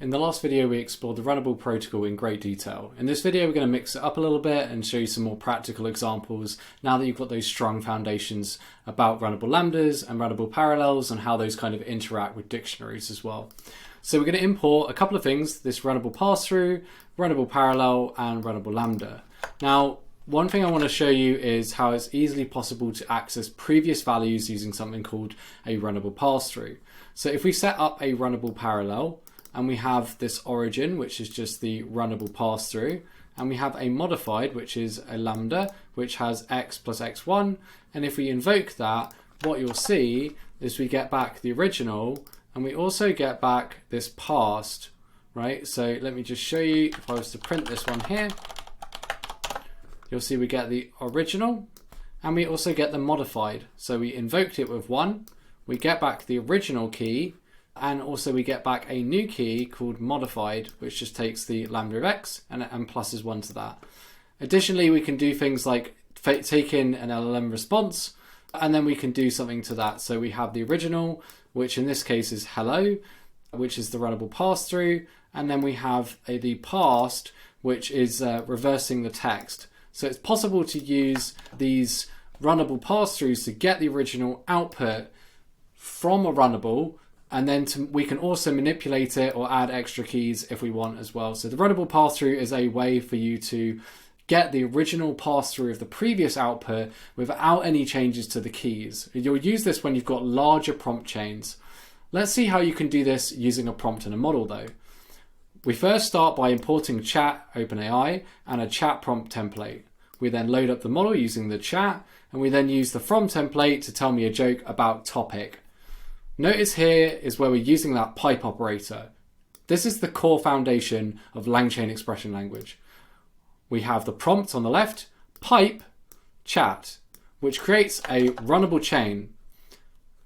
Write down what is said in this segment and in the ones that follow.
In the last video, we explored the Runnable protocol in great detail. In this video, we're going to mix it up a little bit and show you some more practical examples now that you've got those strong foundations about runnable lambdas and runnable parallels and how those kind of interact with dictionaries as well. So we're going to import a couple of things, this runnable pass-through, runnable parallel, and runnable lambda. Now, one thing I want to show you is how it's easily possible to access previous values using something called a runnable pass-through. So if we set up a runnable parallel, and we have this origin, which is just the runnable pass-through, and we have a modified, which is a lambda, which has x plus x1, and if we invoke that, what you'll see is we get back the original, and we also get back this past, right? So let me just show you, if I was to print this one here, you'll see we get the original, and we also get the modified. So we invoked it with 1, we get back the original key, and also we get back a new key called modified, which just takes the lambda of x and pluses 1 to that. Additionally, we can do things like take in an LLM response, and then we can do something to that. So we have the original, which in this case is hello, which is the runnable pass-through, and then we have the past, which is reversing the text. So it's possible to use these runnable pass-throughs to get the original output from a runnable, and then we can also manipulate it or add extra keys if we want as well. So the runnable pass-through is a way for you to get the original pass-through of the previous output without any changes to the keys. You'll use this when you've got larger prompt chains. Let's see how you can do this using a prompt and a model though. We first start by importing chat, OpenAI, and a chat prompt template. We then load up the model using the chat, and we then use the from template to tell me a joke about topic. Notice here is where we're using that pipe operator. This is the core foundation of LangChain expression language. We have the prompt on the left, pipe, chat, which creates a runnable chain.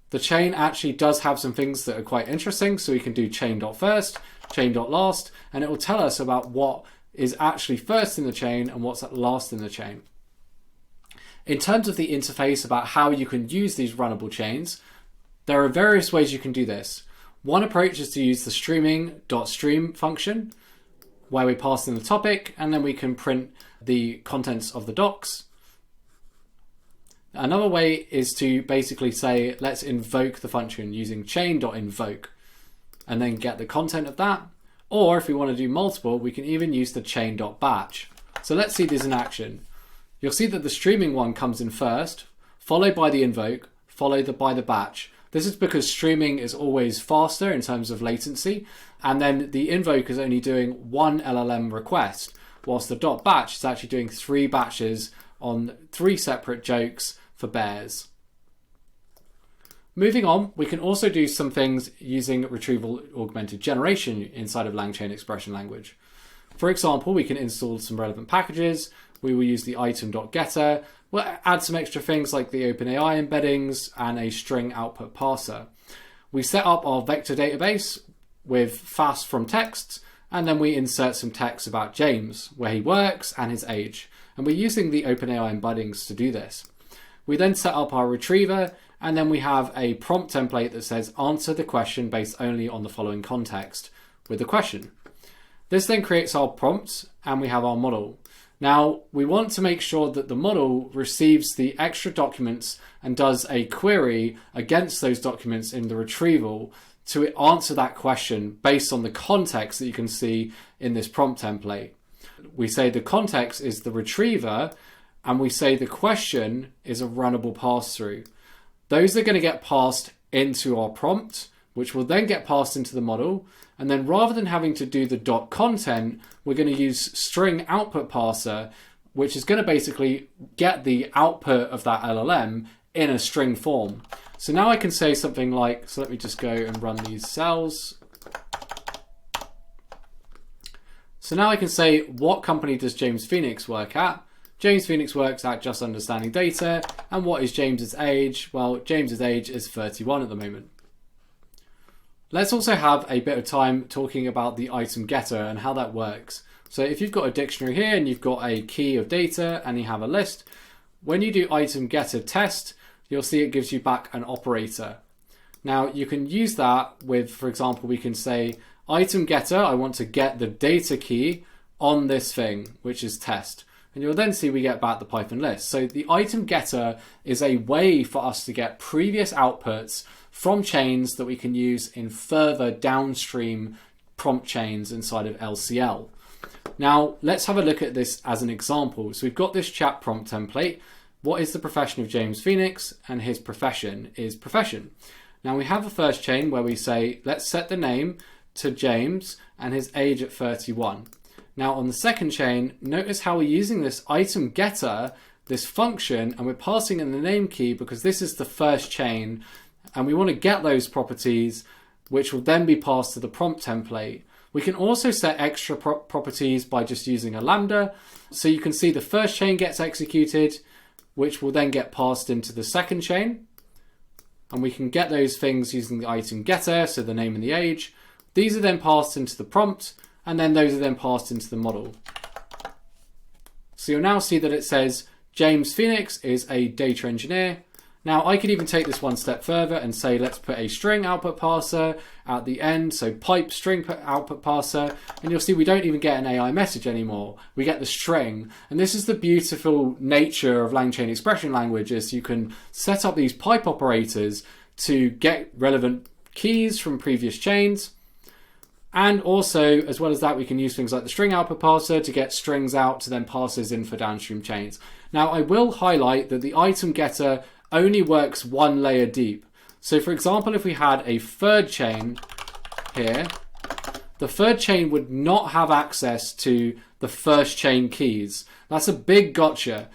The chain actually does have some things that are quite interesting, so we can do chain.first, chain.last, and it will tell us about what is actually first in the chain and what's at last in the chain. In terms of the interface about how you can use these runnable chains, there are various ways you can do this. One approach is to use the streaming.stream function, where we pass in the topic, and then we can print the contents of the docs. Another way is to basically say, let's invoke the function using chain.invoke, and then get the content of that. Or if we want to do multiple, we can even use the chain.batch. So let's see this in action. You'll see that the streaming one comes in first, followed by the invoke, followed by the batch. This is because streaming is always faster in terms of latency, and then the invoke is only doing one LLM request, whilst the .batch is actually doing 3 batches on 3 separate jokes for bears. Moving on, we can also do some things using Retrieval Augmented Generation inside of LangChain expression language. For example, we can install some relevant packages. We will use the itemgetter. We'll add some extra things like the OpenAI embeddings and a string output parser. We set up our vector database with fast from text, and then we insert some text about James, where he works and his age. And we're using the OpenAI embeddings to do this. We then set up our retriever, and then we have a prompt template that says answer the question based only on the following context with the question. This then creates our prompts, and we have our model. Now, we want to make sure that the model receives the extra documents and does a query against those documents in the retrieval to answer that question based on the context that you can see in this prompt template. We say the context is the retriever, and we say the question is a runnable pass-through. Those are going to get passed into our prompt, which will then get passed into the model. And then rather than having to do the .content, we're going to use string output parser, which is going to basically get the output of that LLM in a string form. So now I can say something like, so let me just go and run these cells. So now I can say, what company does James Phoenix work at? James Phoenix works at Just Understanding Data. And what is James's age? Well, James's age is 31 at the moment. Let's also have a bit of time talking about the item getter and how that works. So if you've got a dictionary here and you've got a key of data and you have a list, when you do item getter test, you'll see it gives you back an operator. Now you can use that with, for example, we can say item getter, I want to get the data key on this thing, which is test. And you'll then see we get back the Python list. So the item getter is a way for us to get previous outputs from chains that we can use in further downstream prompt chains inside of LCL. Now, let's have a look at this as an example. So we've got this chat prompt template. What is the profession of James Phoenix? And his profession is profession. Now we have a first chain where we say, let's set the name to James and his age at 31. Now on the second chain, notice how we're using this item getter, this function, and we're passing in the name key because this is the first chain and we want to get those properties which will then be passed to the prompt template. We can also set extra properties by just using a lambda. So you can see the first chain gets executed, which will then get passed into the second chain. And we can get those things using the item getter, so the name and the age. These are then passed into the prompt, and then those are then passed into the model. So you'll now see that it says James Phoenix is a data engineer. Now I could even take this one step further and say, let's put a string output parser at the end. So pipe string output parser, and you'll see we don't even get an AI message anymore. We get the string. And this is the beautiful nature of LangChain expression languages. You can set up these pipe operators to get relevant keys from previous chains. And also, as well as that, we can use things like the string output parser to get strings out to then pass those in for downstream chains. Now I will highlight that the item getter only works one layer deep. So for example, if we had a third chain here, the third chain would not have access to the first chain keys. That's a big gotcha,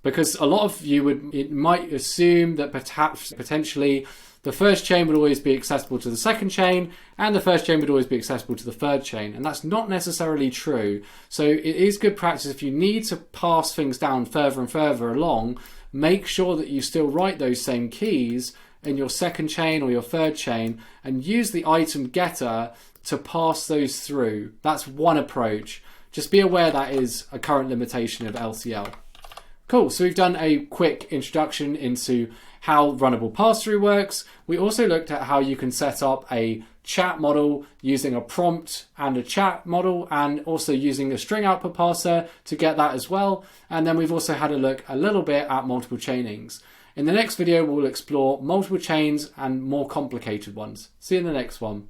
because a lot of you might assume that perhaps potentially the first chain would always be accessible to the second chain and the first chain would always be accessible to the third chain. And that's not necessarily true. So it is good practice if you need to pass things down further and further along, make sure that you still write those same keys in your second chain or your third chain and use the item getter to pass those through. That's one approach. Just be aware that is a current limitation of LCL. Cool, so we've done a quick introduction into how Runnable pass-through works. We also looked at how you can set up a chat model using a prompt and a chat model, and also using a string output parser to get that as well. And then we've also had a look a little bit at multiple chainings. In the next video, we'll explore multiple chains and more complicated ones. See you in the next one.